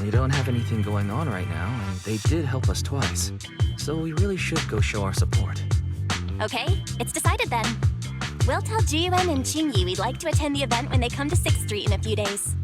We don't have anything going on right now, and they did help us twice. So we really should go show our support. Okay, it's decided then. We'll tell Jiyuan and Qingyi we'd like to attend the event when they come to 6th Street in a few days.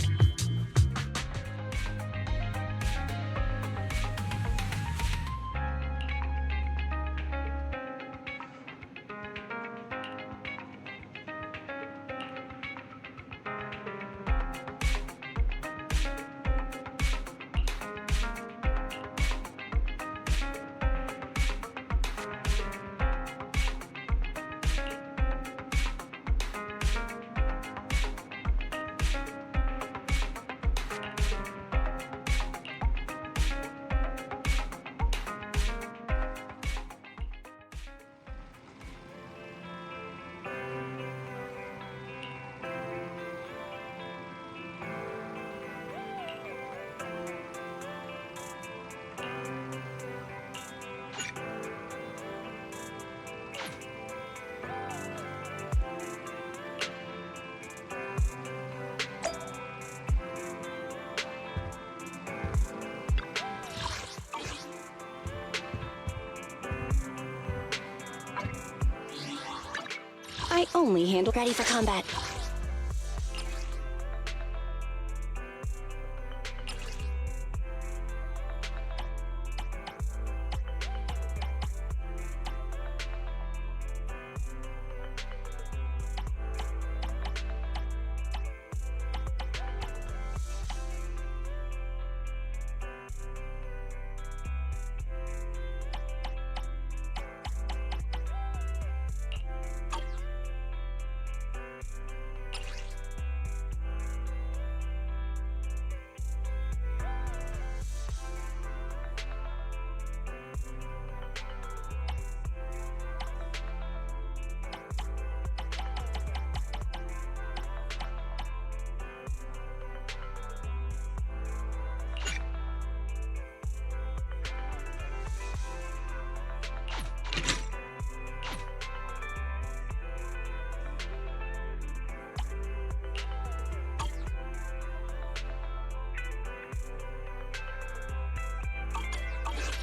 I only handle ready for combat.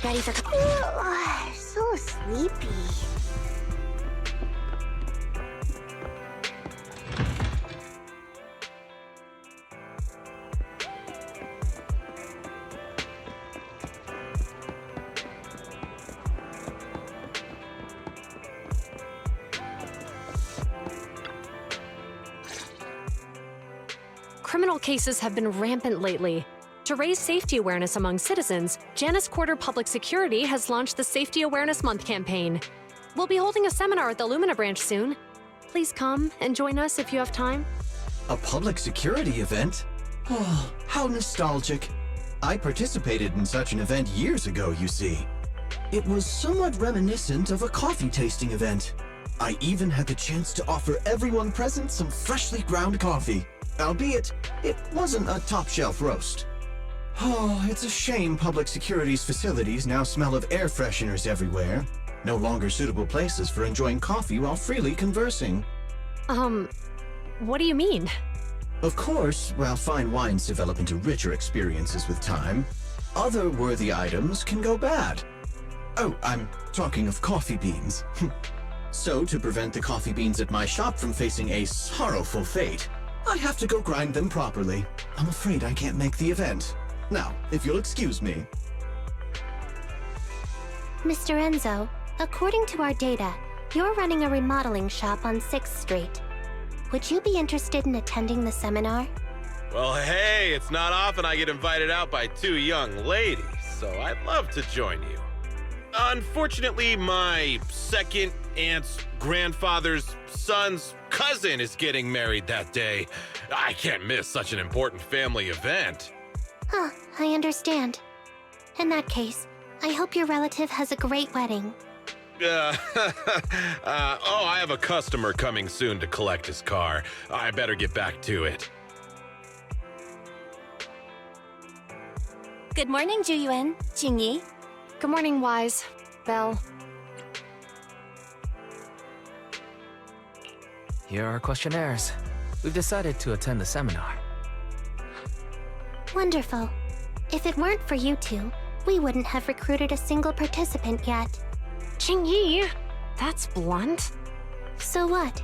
Ready for so sleepy. Criminal cases have been rampant lately. To raise safety awareness among citizens, Janus Quarter Public Security has launched the Safety Awareness Month campaign. We'll be holding a seminar at the Lumina branch soon. Please come and join us if you have time. A public security event? Oh, how nostalgic. I participated in such an event years ago, you see. It was somewhat reminiscent of a coffee tasting event. I even had the chance to offer everyone present some freshly ground coffee, albeit it wasn't a top-shelf roast. Oh, it's a shame public security's facilities now smell of air fresheners everywhere. No longer suitable places for enjoying coffee while freely conversing. What do you mean? Of course, while fine wines develop into richer experiences with time, other worthy items can go bad. Oh, I'm talking of coffee beans. So, to prevent the coffee beans at my shop from facing a sorrowful fate, I have to go grind them properly. I'm afraid I can't make the event. Now, if you'll excuse me. Mr. Enzo, according to our data, you're running a remodeling shop on 6th Street. Would you be interested in attending the seminar? Well, hey, it's not often I get invited out by two young ladies, so I'd love to join you. Unfortunately, my second aunt's grandfather's son's cousin is getting married that day. I can't miss such an important family event. Huh, I understand. In that case, I hope your relative has a great wedding. Oh, I have a customer coming soon to collect his car. I better get back to it. Good morning, Jiyuan, Qingyi. Good morning, Wise. Belle. Here are our questionnaires. We've decided to attend the seminar. Wonderful. If it weren't for you two, we wouldn't have recruited a single participant yet. Qingyi, that's blunt. So what?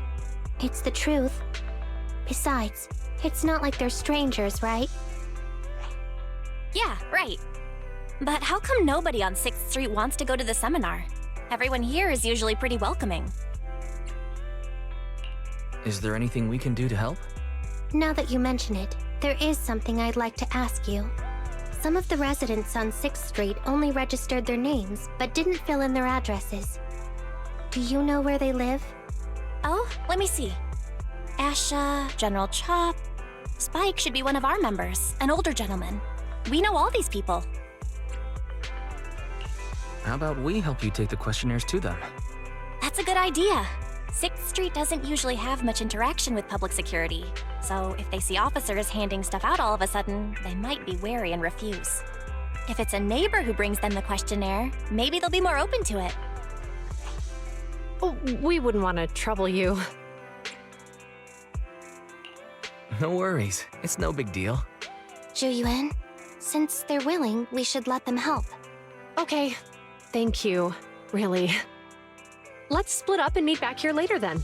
It's the truth. Besides, it's not like they're strangers, right? Yeah, right. But how come nobody on 6th Street wants to go to the seminar? Everyone here is usually pretty welcoming. Is there anything we can do to help? Now that you mention it, there is something I'd like to ask you. Some of the residents on 6th Street only registered their names, but didn't fill in their addresses. Do you know where they live? Oh, let me see. Asha, General Chop. Spike should be one of our members, an older gentleman. We know all these people. How about we help you take the questionnaires to them? That's a good idea. 6th Street doesn't usually have much interaction with public security, so if they see officers handing stuff out all of a sudden, they might be wary and refuse. If it's a neighbor who brings them the questionnaire, maybe they'll be more open to it. Oh, we wouldn't want to trouble you. No worries. It's no big deal. Zhu since they're willing, we should let them help. Okay, thank you, really. Let's split up and meet back here later then.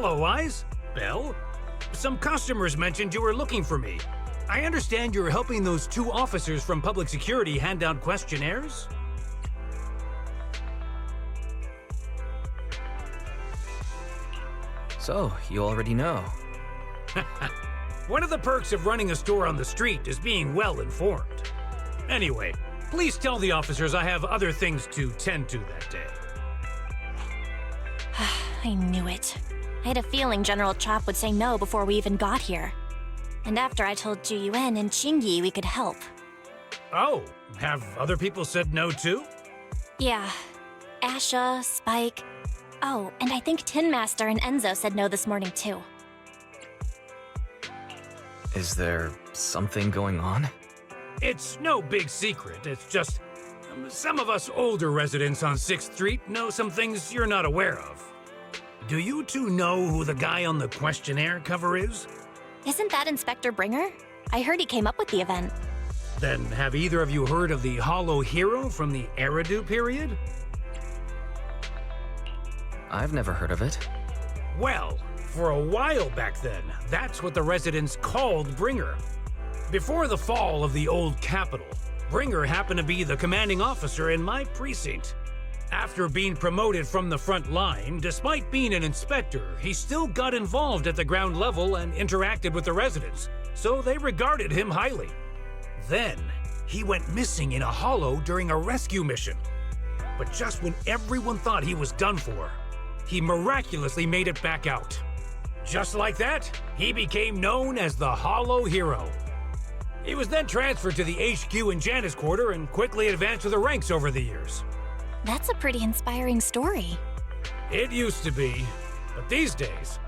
Hello, Eyes. Belle? Some customers mentioned you were looking for me. I understand you're helping those two officers from public security hand out questionnaires? So, you already know. One of the perks of running a store on the street is being well informed. Anyway, please tell the officers I have other things to tend to that day. I knew it. I had a feeling General Chop would say no before we even got here. And after I told Zhu Yuan and Qingyi we could help. Oh, have other people said no too? Yeah. Asha, Spike. Oh, and I think Tin Master and Enzo said no this morning too. Is there something going on? It's no big secret. It's just Some of us older residents on 6th Street know some things you're not aware of. Do you two know who the guy on the questionnaire cover is? Isn't that Inspector Bringer? I heard he came up with the event. Then have either of you heard of the Hollow Hero from the Eridu period? I've never heard of it. Well, for a while back then, that's what the residents called Bringer. Before the fall of the old capital, Bringer happened to be the commanding officer in my precinct. After being promoted from the front line, despite being an inspector, he still got involved at the ground level and interacted with the residents, so they regarded him highly. Then, he went missing in a hollow during a rescue mission. But just when everyone thought he was done for, he miraculously made it back out. Just like that, he became known as the Hollow Hero. He was then transferred to the HQ in Janus Quarter and quickly advanced to the ranks over the years. That's a pretty inspiring story. It used to be, but these days,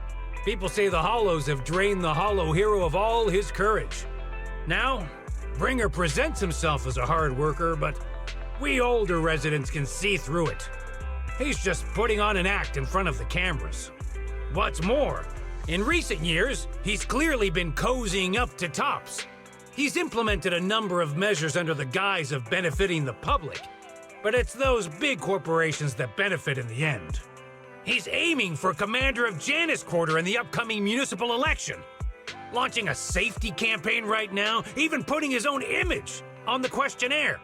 people say the Hollows have drained the Hollow Hero of all his courage. Now, Bringer presents himself as a hard worker, but we older residents can see through it. He's just putting on an act in front of the cameras. What's more, in recent years, he's clearly been cozying up to tops. He's implemented a number of measures under the guise of benefiting the public, but it's those big corporations that benefit in the end. He's aiming for commander of Janus Quarter in the upcoming municipal election, launching a safety campaign right now, even putting his own image on the questionnaire.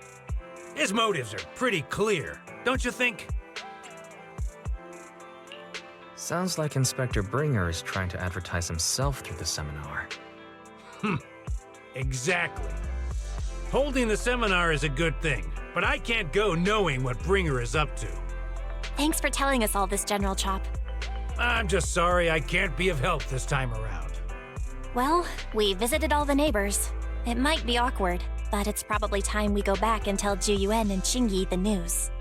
His motives are pretty clear, don't you think? Sounds like Inspector Bringer is trying to advertise himself through the seminar. Exactly. Holding the seminar is a good thing, but I can't go knowing what Bringer is up to. Thanks for telling us all this, General Chop. I'm just sorry I can't be of help this time around. Well, we visited all the neighbors. It might be awkward, but it's probably time we go back and tell Juyuan and Qingyi the news.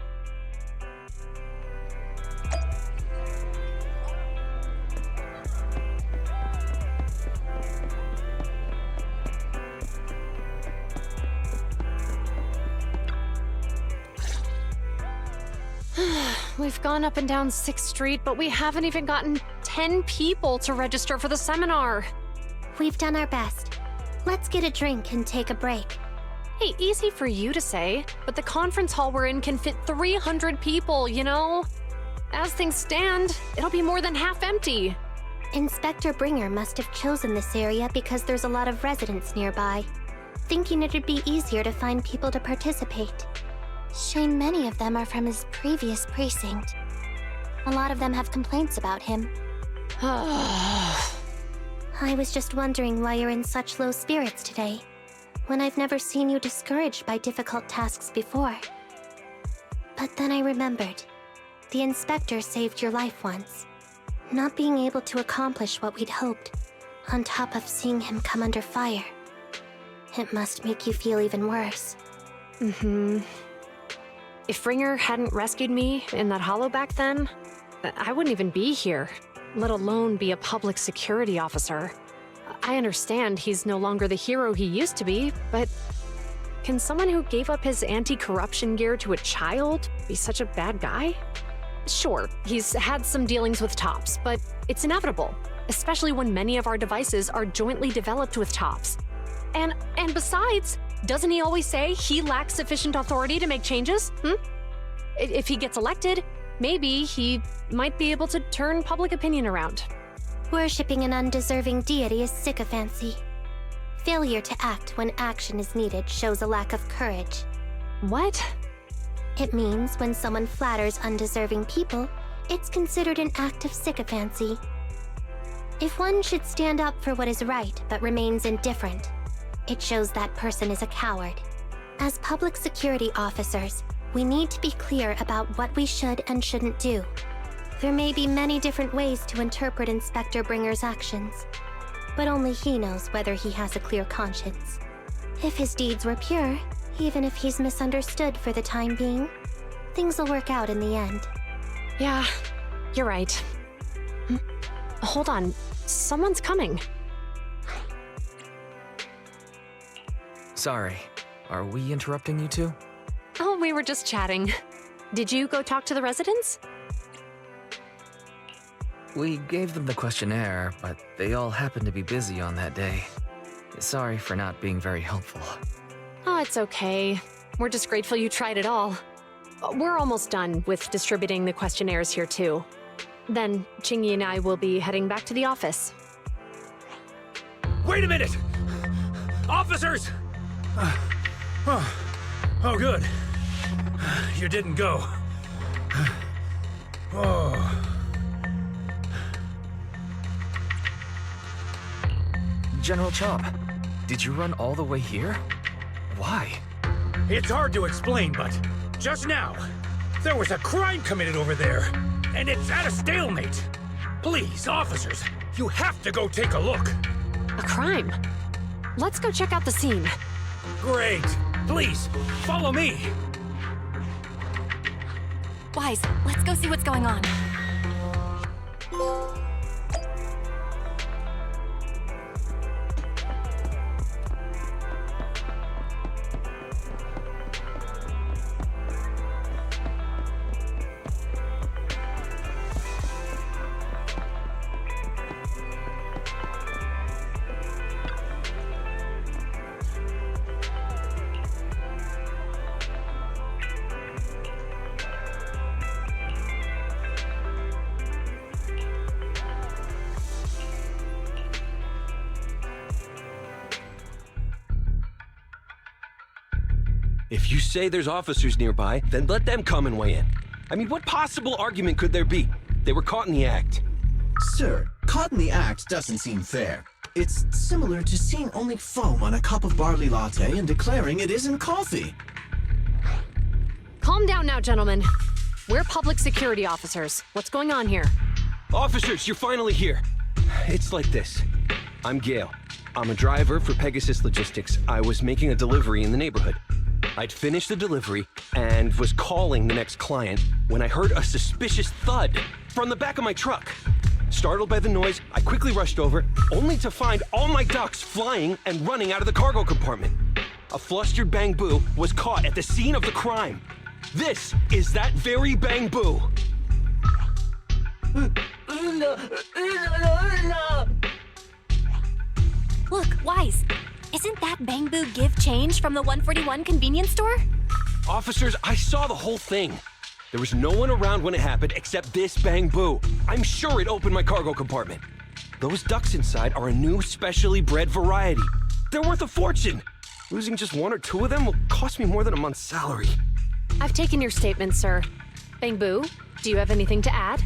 We've gone up and down 6th Street, but we haven't even gotten 10 people to register for the seminar. We've done our best. Let's get a drink and take a break. Hey, easy for you to say, but the conference hall we're in can fit 300 people, you know? As things stand, it'll be more than half empty. Inspector Bringer must have chosen this area because there's a lot of residents nearby, thinking it'd be easier to find people to participate. Shame many of them are from his previous precinct. A lot of them have complaints about him. I was just wondering why you're in such low spirits today, when I've never seen you discouraged by difficult tasks before. But then I remembered. The inspector saved your life once. Not being able to accomplish what we'd hoped, on top of seeing him come under fire. It must make you feel even worse. If Bringer hadn't rescued me in that hollow back then, I wouldn't even be here, let alone be a public security officer. I understand he's no longer the hero he used to be, but can someone who gave up his anti-corruption gear to a child be such a bad guy? Sure, he's had some dealings with Tops, but it's inevitable, especially when many of our devices are jointly developed with Tops. And besides, doesn't he always say he lacks sufficient authority to make changes? If he gets elected, maybe he might be able to turn public opinion around. Worshipping an undeserving deity is sycophancy. Failure to act when action is needed shows a lack of courage. What? It means when someone flatters undeserving people, it's considered an act of sycophancy. If one should stand up for what is right but remains indifferent, it shows that person is a coward. As public security officers, we need to be clear about what we should and shouldn't do. There may be many different ways to interpret Inspector Bringer's actions, but only he knows whether he has a clear conscience. If his deeds were pure, even if he's misunderstood for the time being, things will work out in the end. Yeah, you're right. Hold on, someone's coming. Sorry, are we interrupting you two? Oh, we were just chatting. Did you go talk to the residents? We gave them the questionnaire, but they all happened to be busy on that day. Sorry for not being very helpful. Oh, it's okay. We're just grateful you tried it all. We're almost done with distributing the questionnaires here, too. Then, Chingy and I will be heading back to the office. Wait a minute! Officers! Oh, good. You didn't go. Oh. General Chop, did you run all the way here? Why? It's hard to explain, but just now, there was a crime committed over there, and it's at a stalemate. Please, officers, you have to go take a look. A crime? Let's go check out the scene. Great. Please, follow me. Wise, let's go see what's going on. If you say there's officers nearby, then let them come and weigh in. I mean, what possible argument could there be? They were caught in the act. Sir, caught in the act doesn't seem fair. It's similar to seeing only foam on a cup of barley latte and declaring it isn't coffee. Calm down now, gentlemen. We're public security officers. What's going on here? Officers, you're finally here. It's like this. I'm Gale. I'm a driver for Pegasus Logistics. I was making a delivery in the neighborhood. I'd finished the delivery and was calling the next client when I heard a suspicious thud from the back of my truck. Startled by the noise, I quickly rushed over, only to find all my ducks flying and running out of the cargo compartment. A flustered Bang Boo was caught at the scene of the crime. This is that very Bang Boo. Look, Wise, isn't that Bang Boo give change from the 141 convenience store? Officers, I saw the whole thing. There was no one around when it happened except this Bang Boo. I'm sure it opened my cargo compartment. Those ducks inside are a new specially bred variety. They're worth a fortune. Losing just one or two of them will cost me more than a month's salary. I've taken your statement, sir. Bang Boo, do you have anything to add?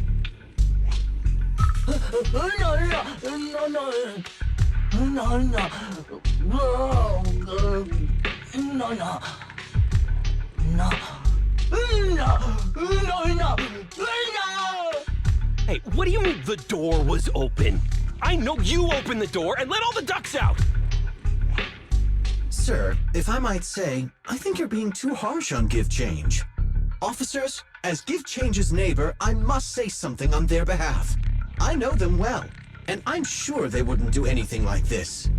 Hey, what do you mean the door was open? I know you opened the door and let all the ducks out! Sir, if I might say, I think you're being too harsh on Give Change. Officers, as Give Change's neighbor, I must say something on their behalf. I know them well, and I'm sure they wouldn't do anything like this.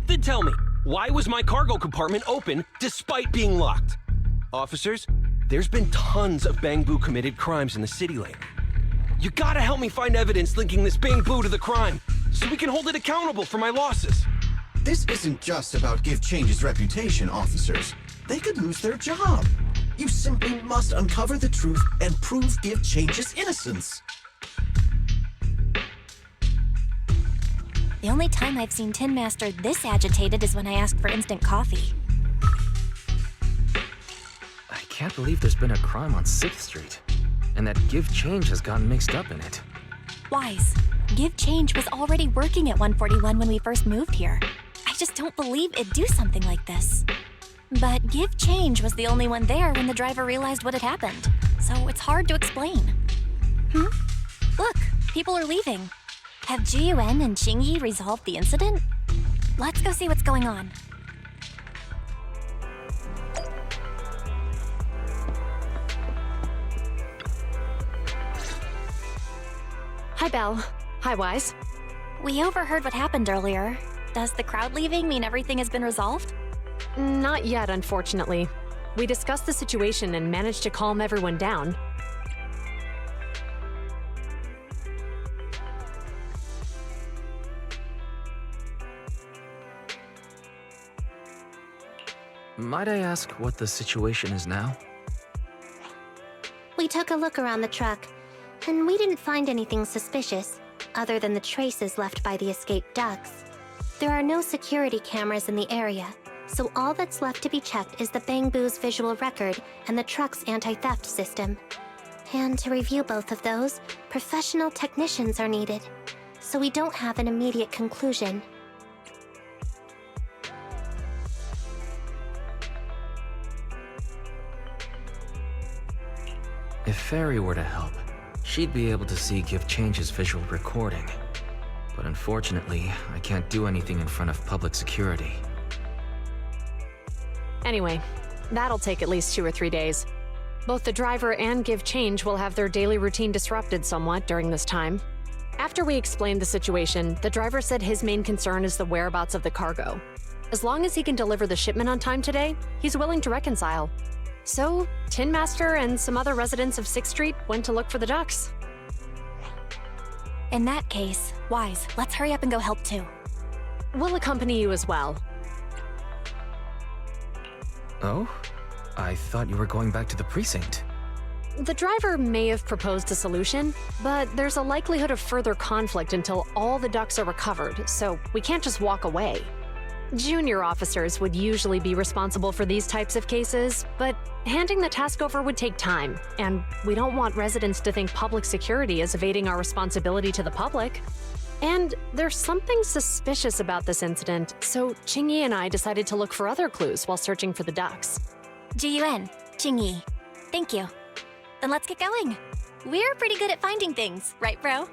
Then tell me, why was my cargo compartment open despite being locked? Officers, there's been tons of Bang Boo committed crimes in the city lately. You gotta help me find evidence linking this Bang Boo to the crime, so we can hold it accountable for my losses. This isn't just about Give Change's reputation, officers. They could lose their job. You simply must uncover the truth and prove Give Change's innocence. The only time I've seen Tin Master this agitated is when I asked for instant coffee. I can't believe there's been a crime on 6th Street, and that Give Change has gotten mixed up in it. Wise, Give Change was already working at 141 when we first moved here. I just don't believe it'd do something like this. But Give Change was the only one there when the driver realized what had happened, so it's hard to explain. Look, people are leaving. Have Ji-Yuan and Qingyi resolved the incident? Let's go see what's going on. Hi, Belle. Hi, Wise. We overheard what happened earlier. Does the crowd leaving mean everything has been resolved? Not yet, unfortunately. We discussed the situation and managed to calm everyone down. Might I ask what the situation is now? We took a look around the truck, and we didn't find anything suspicious, other than the traces left by the escaped ducks. There are no security cameras in the area, so all that's left to be checked is the Bangbu's visual record and the truck's anti-theft system. And to review both of those, professional technicians are needed, so we don't have an immediate conclusion. If Fairy were to help, she'd be able to see Give Change's visual recording. But unfortunately, I can't do anything in front of public security. Anyway, that'll take at least 2 or 3 days. Both the driver and Give Change will have their daily routine disrupted somewhat during this time. After we explained the situation, the driver said his main concern is the whereabouts of the cargo. As long as he can deliver the shipment on time today, he's willing to reconcile. So, Tin Master and some other residents of 6th Street went to look for the ducks. In that case, Wise, let's hurry up and go help too. We'll accompany you as well. Oh? I thought you were going back to the precinct. The driver may have proposed a solution, but there's a likelihood of further conflict until all the ducks are recovered, so we can't just walk away. Junior officers would usually be responsible for these types of cases, but handing the task over would take time, and we don't want residents to think public security is evading our responsibility to the public. And there's something suspicious about this incident, so Qingyi and I decided to look for other clues while searching for the ducks. Jiyuan, Qingyi. Thank you. Then let's get going. We're pretty good at finding things, right, bro?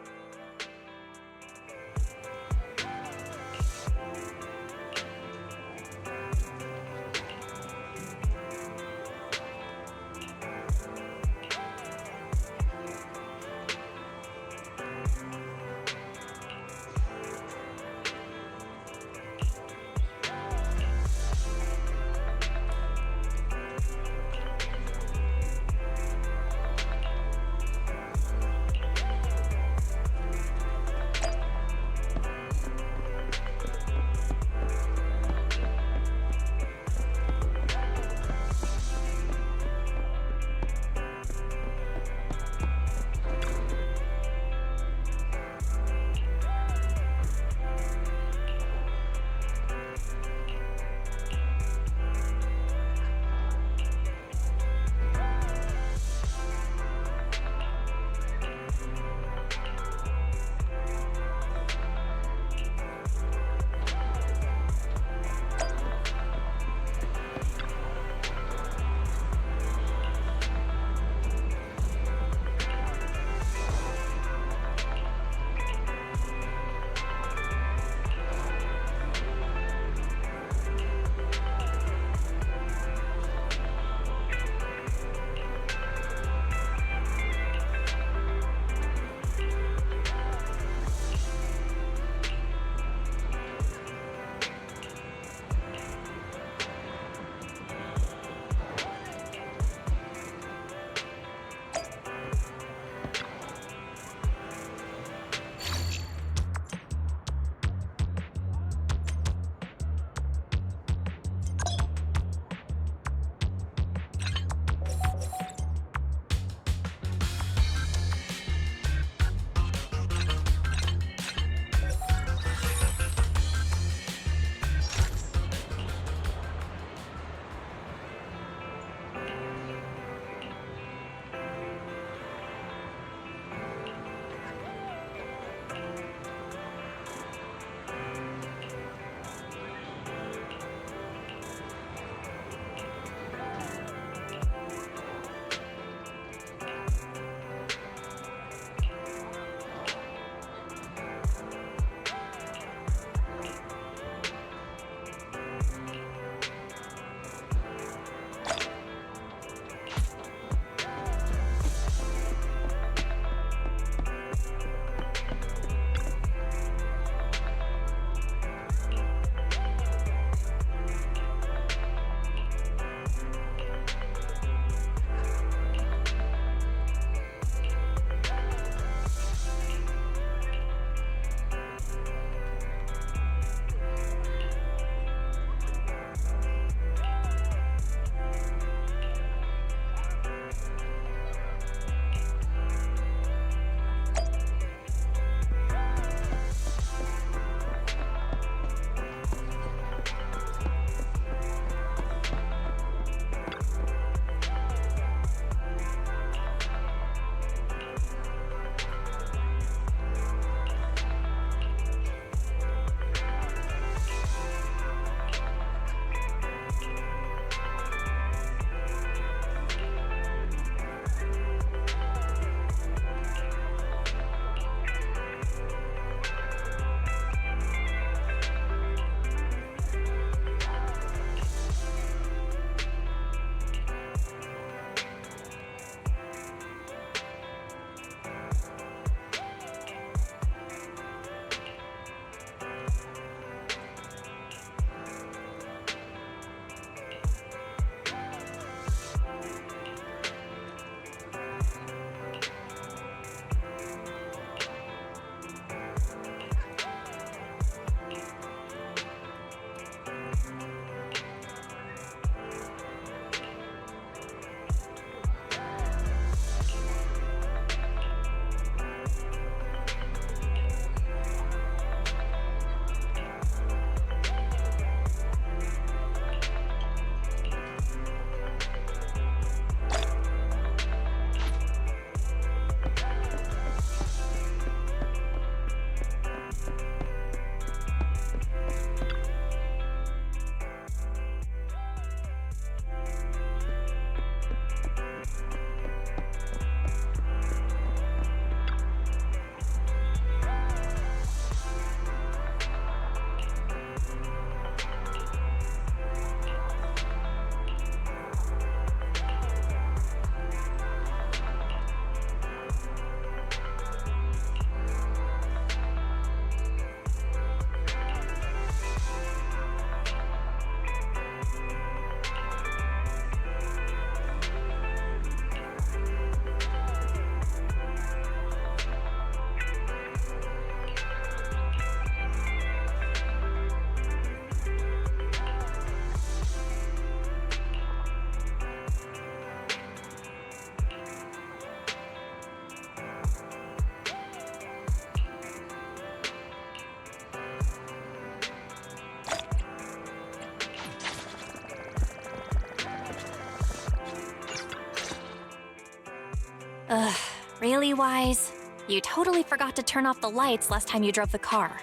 Ugh, really, Wise? You totally forgot to turn off the lights last time you drove the car.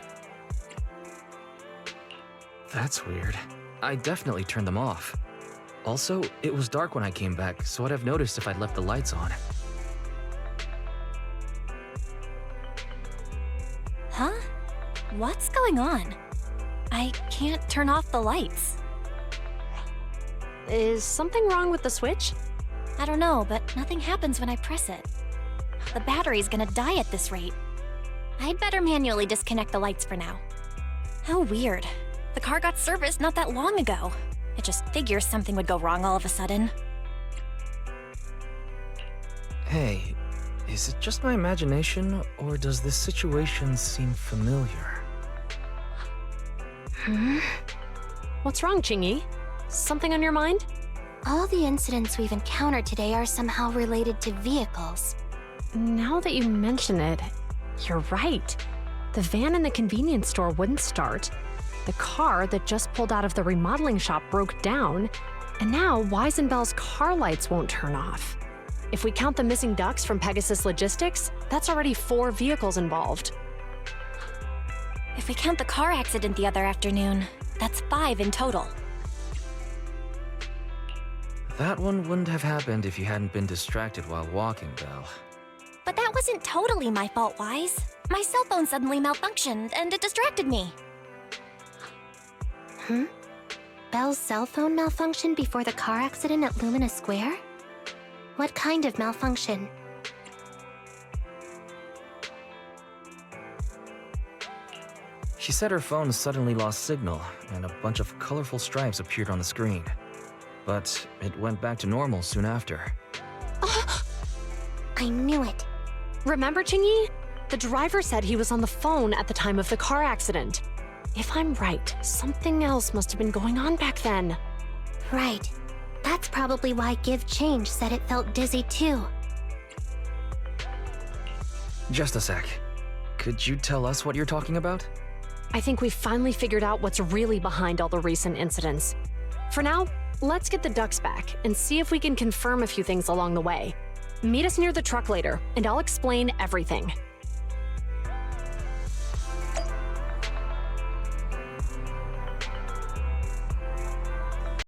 That's weird. I definitely turned them off. Also, it was dark when I came back, so I'd have noticed if I'd left the lights on. Huh? What's going on? I can't turn off the lights. Is something wrong with the switch? I don't know, but nothing happens when I press it. The battery's gonna die at this rate. I'd better manually disconnect the lights for now. How weird. The car got serviced not that long ago. I just figured something would go wrong all of a sudden. Hey, is it just my imagination, or does this situation seem familiar? What's wrong, Chingy? Something on your mind? All the incidents we've encountered today are somehow related to vehicles. Now that you mention it, you're right. The van in the convenience store wouldn't start. The car that just pulled out of the remodeling shop broke down. And now Wise and Bell's car lights won't turn off. If we count the missing ducks from Pegasus Logistics, that's already 4 vehicles involved. If we count the car accident the other afternoon, that's 5 in total. That one wouldn't have happened if you hadn't been distracted while walking, Belle. But that wasn't totally my fault, Wise. My cell phone suddenly malfunctioned, and it distracted me. Belle's cell phone malfunctioned before the car accident at Lumina Square? What kind of malfunction? She said her phone suddenly lost signal, and a bunch of colorful stripes appeared on the screen. But it went back to normal soon after. I knew it. Remember, Chingy? The driver said he was on the phone at the time of the car accident. If I'm right, something else must have been going on back then. Right. That's probably why Give Change said it felt dizzy too. Just a sec. Could you tell us what you're talking about? I think we've finally figured out what's really behind all the recent incidents. For now, let's get the ducks back and see if we can confirm a few things along the way. Meet us near the truck later, and I'll explain everything.